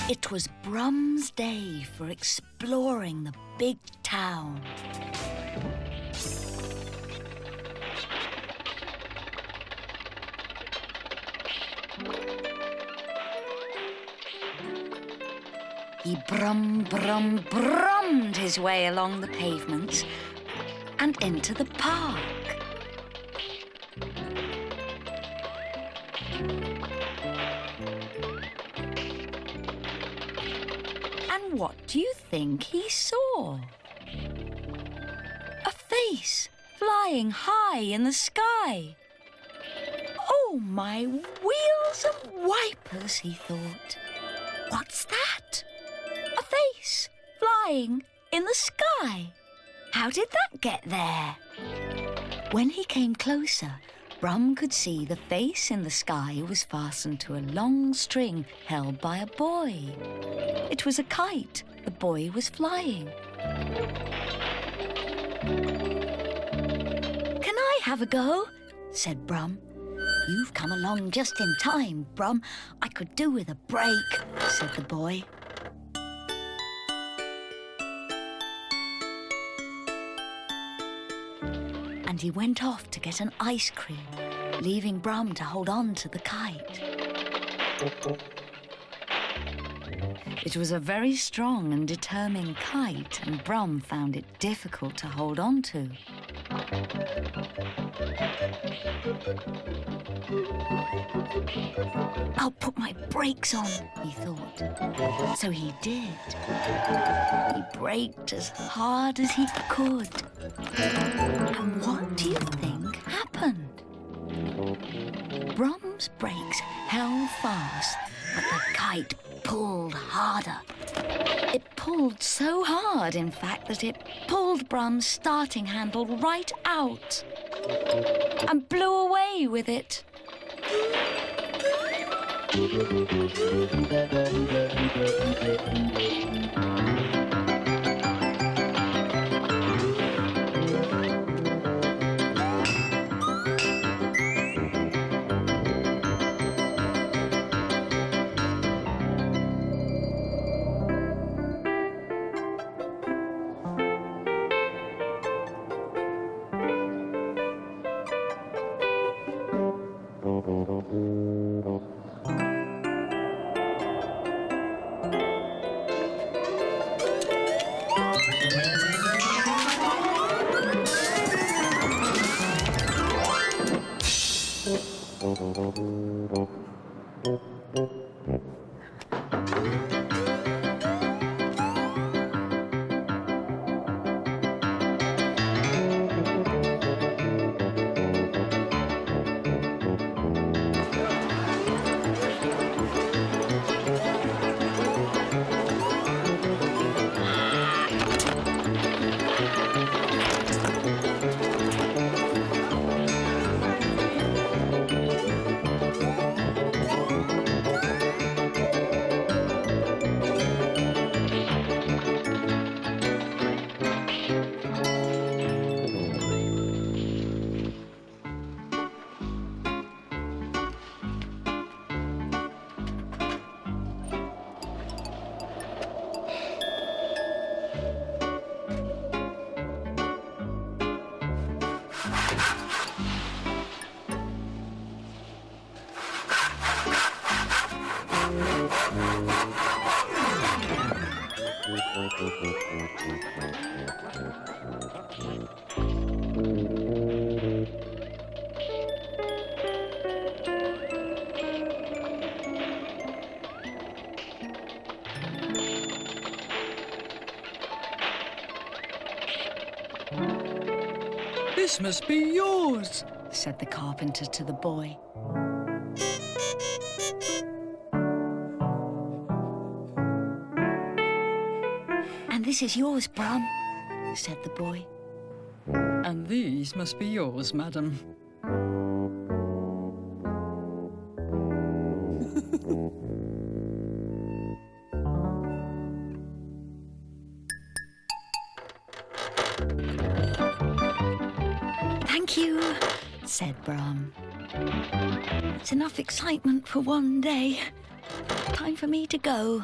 It was Brum's day for exploring the big town. He brummed his way along the pavements and into the park. And what do you think he saw? A face flying high in the sky. Oh, my wheels and wipers, he thought. What's that? A face flying in the sky. How did that get there? When he came closer, Brum could see the face in the sky was fastened to a long string held by a boy. It was a kite the boy was flying. Can I have a go? Said Brum. You've come along just in time, Brum. I could do with a break, said the boy. And he went off to get an ice cream, leaving Brum to hold on to the kite. It was a very strong and determined kite, and Brum found it difficult to hold on to. I'll put my brakes on, he thought. So he did. He braked as hard as he could. And what do you think happened? Brum's brakes held fast, but the kite pulled harder. It pulled so hard, in fact, that it pulled Brum's starting handle right out and blew away with it. This must be yours, said the carpenter to the boy. And this is yours, Brum, said the boy. And these must be yours, madam. Thank you, said Brum. It's enough excitement for one day. Time for me to go.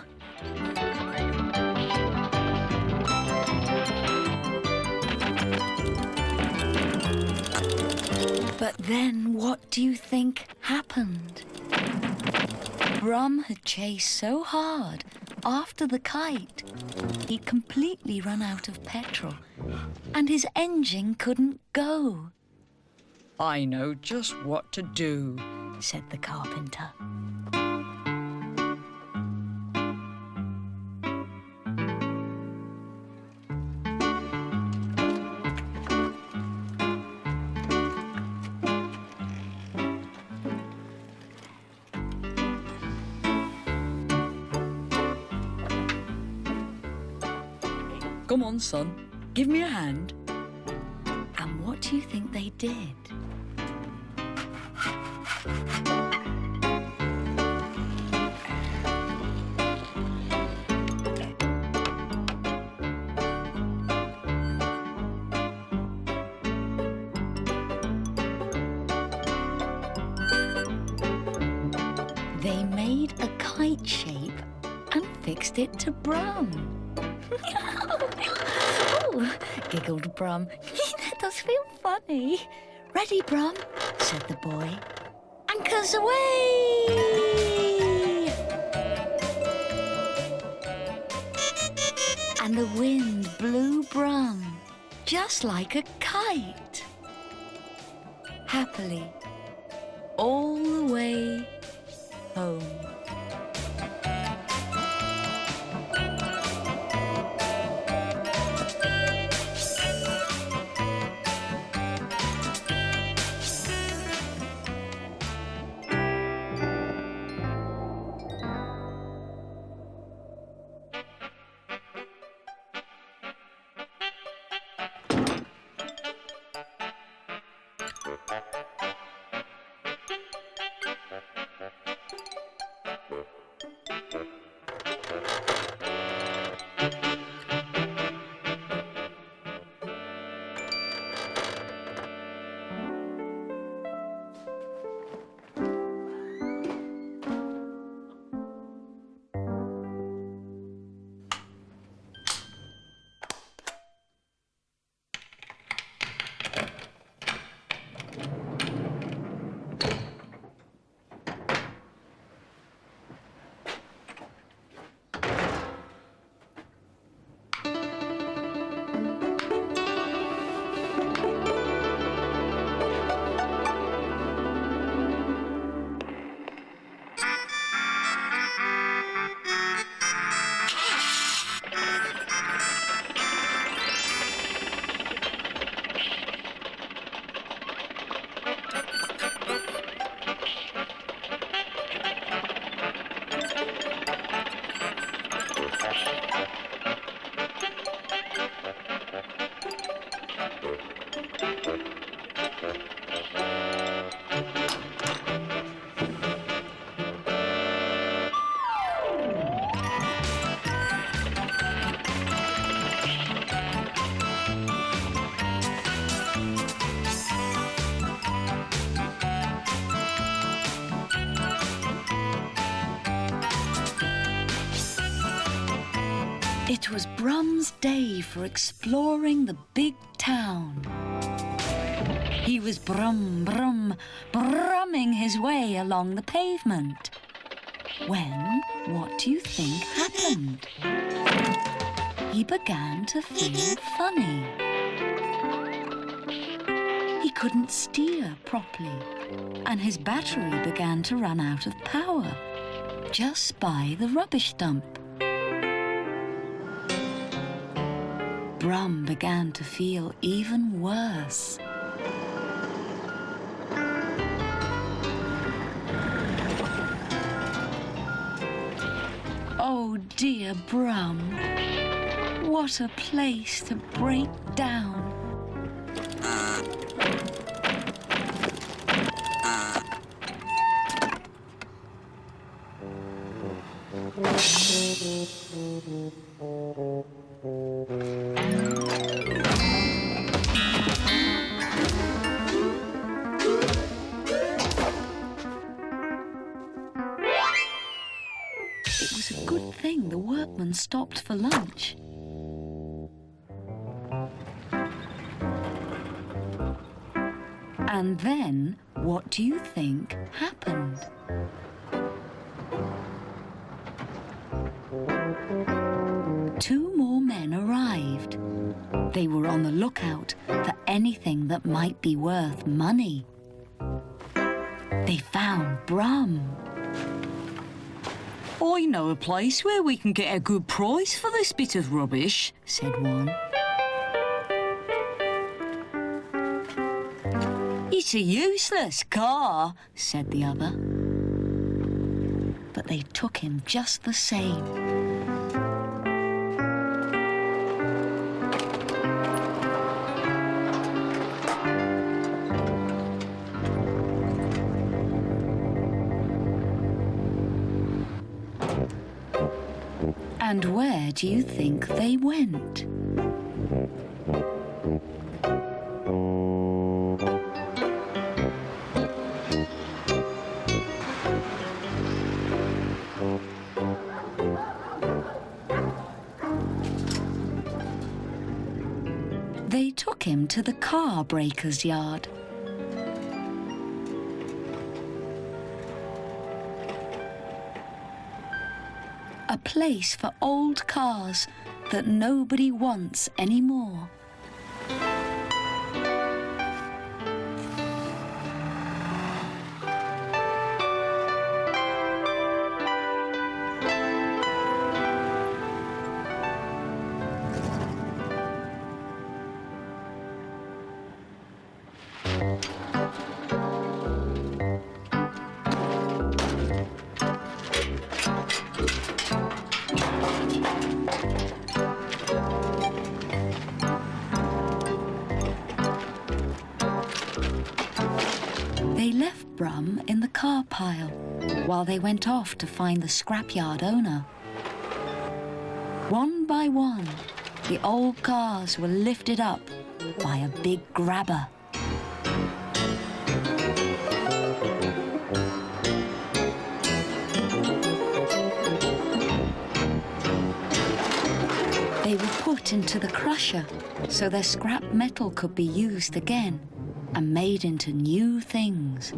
But then what do you think happened? Brum had chased so hard after the kite, he'd completely run out of petrol and his engine couldn't go, I know just what to do. said the carpenter. Come on, son. Give me a hand. And what do you think they did? They made a kite shape and fixed it to Brum. Oh, giggled Brum. That does feel funny. Ready, Brum, said the boy. Anchors away! And the wind blew Brum, just like a kite. Happily, all the way home. It was Brum's day for exploring the big town. He was brumming his way along the pavement. When, what do you think happened? He began to feel funny. He couldn't steer properly, and his battery began to run out of power just by the rubbish dump. Brum began to feel even worse. Oh dear Brum, what a place to break down. It was a good thing the world stopped for lunch. And then, what do you think happened? Two more men arrived. They were on the lookout for anything that might be worth money. They found Brum. I know a place where we can get a good price for this bit of rubbish, said one. It's a useless car, said the other. But they took him just the same. And where do you think they went? They took him to the car breaker's yard. A place for old cars that nobody wants anymore. They left Brum in the car pile while they went off to find the scrapyard owner. One by one, the old cars were lifted up by a big grabber. They were put into the crusher so their scrap metal could be used again and made into new things.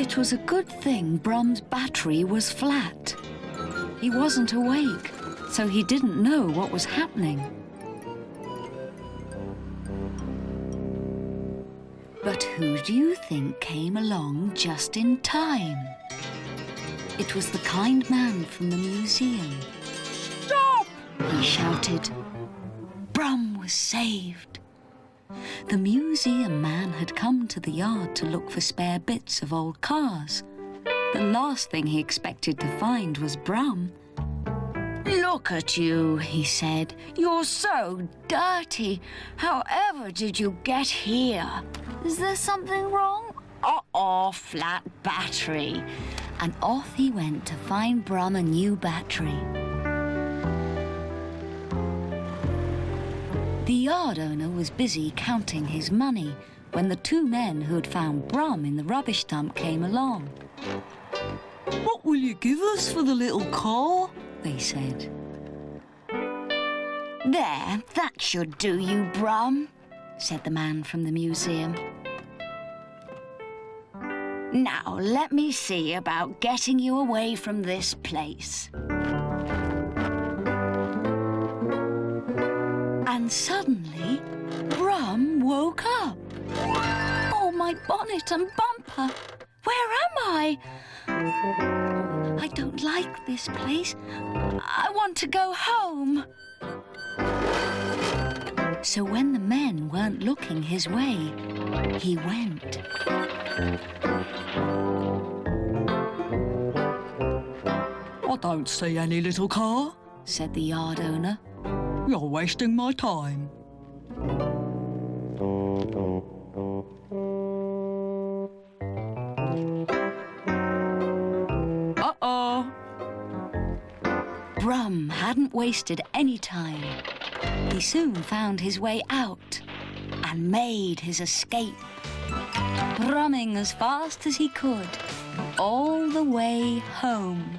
It was a good thing Brum's battery was flat. He wasn't awake, so he didn't know what was happening. But who do you think came along just in time? It was the kind man from the museum. Stop! He shouted. Brum was saved. The museum man had come to the yard to look for spare bits of old cars. The last thing he expected to find was Brum. Look at you, he said. You're so dirty. However did you get here? Is there something wrong? Uh-oh, flat battery. And off he went to find Brum a new battery. The yard owner was busy counting his money when the two men who had found Brum in the rubbish dump came along. What will you give us for the little car? They said. There, that should do you, Brum, said the man from the museum. Now, let me see about getting you away from this place. And suddenly, Brum woke up. Oh, my bonnet and bumper! Where am I? I don't like this place. I want to go home. So when the men weren't looking his way, he went. I don't see any little car, said the yard owner. You're wasting my time. Uh-oh. Brum hadn't wasted any time. He soon found his way out and made his escape. brumming as fast as he could, all the way home.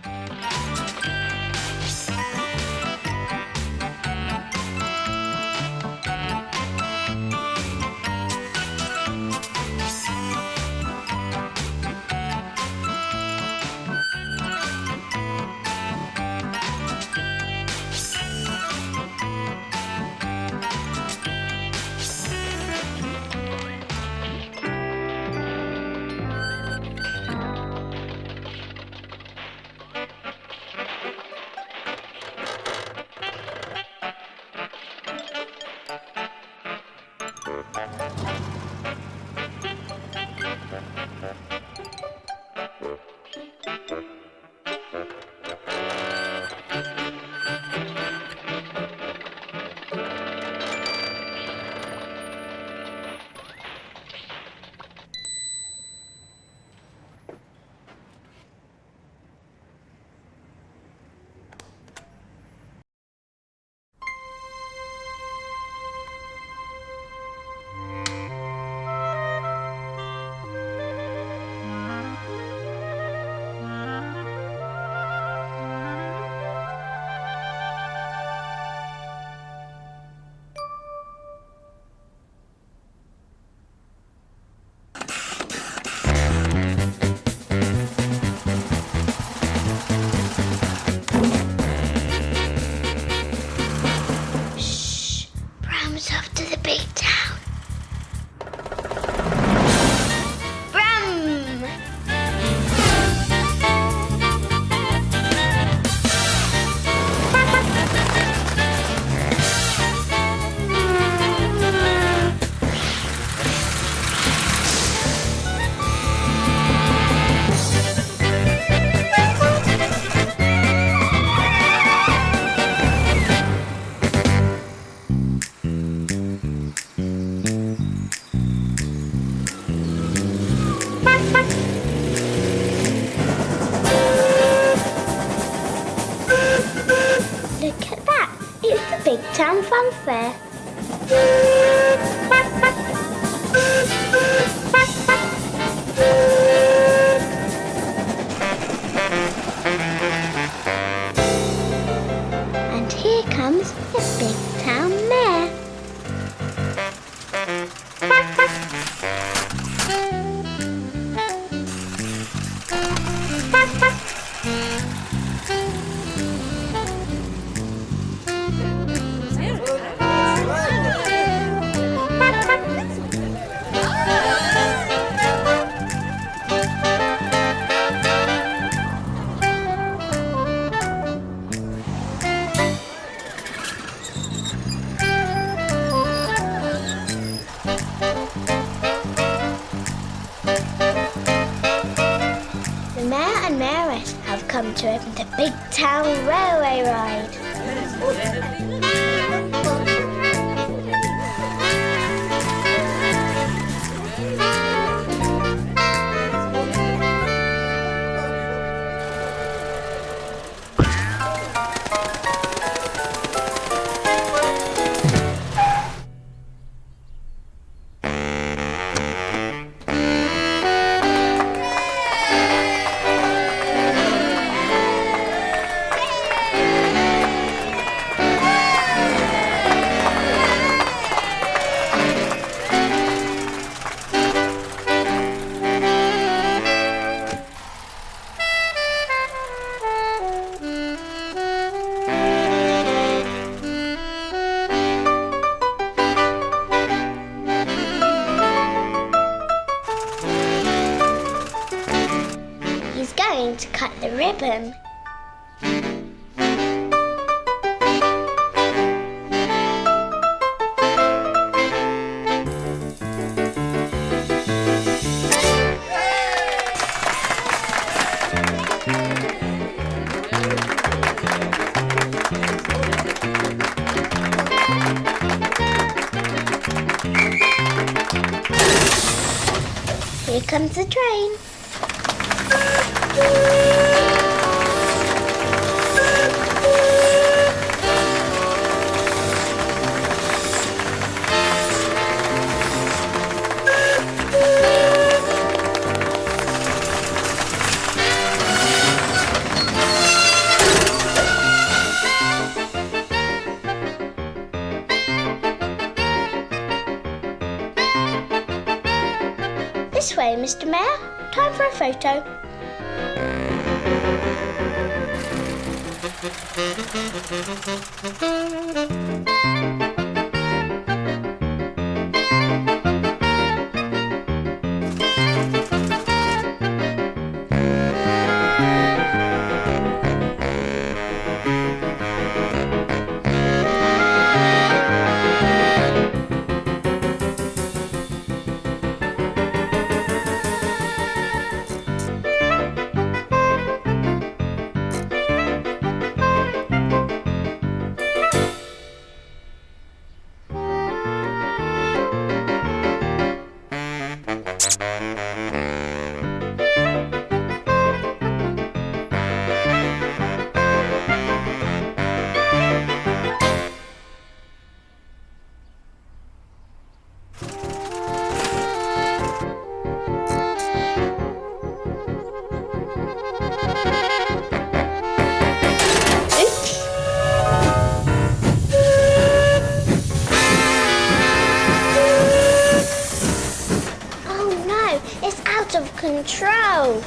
Brum's off to the big town. Brum! Look at that. It's the big town fun fair. And here comes the big town mayor. The mayor and mayoress have come to open the big town railway ride. He's going to cut the ribbon. Here comes the train. time for a photo. Control.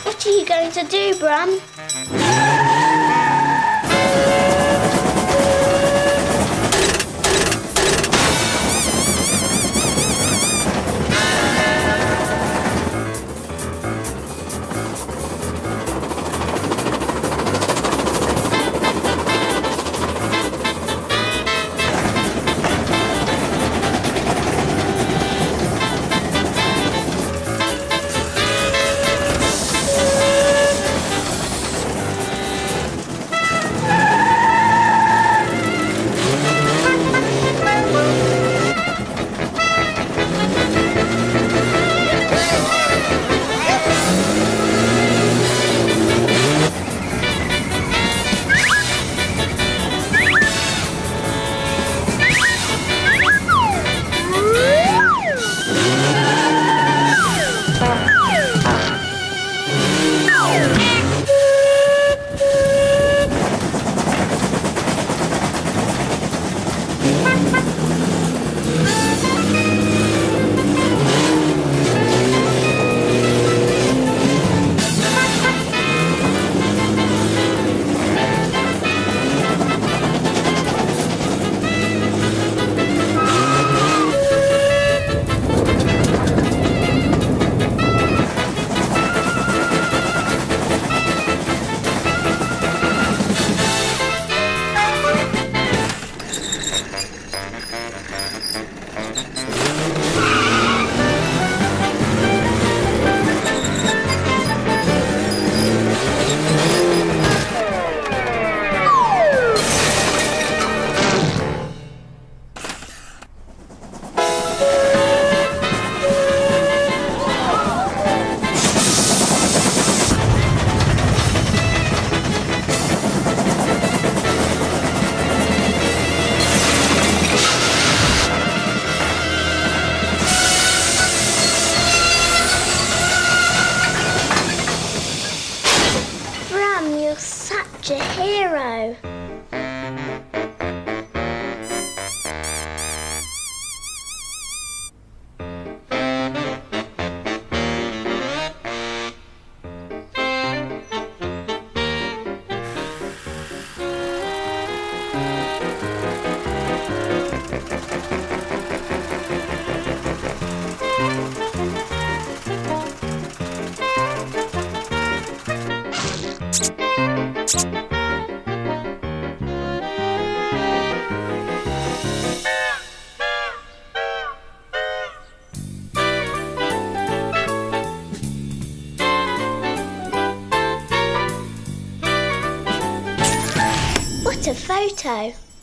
What are you going to do, Brum? Such a hero. What a photo!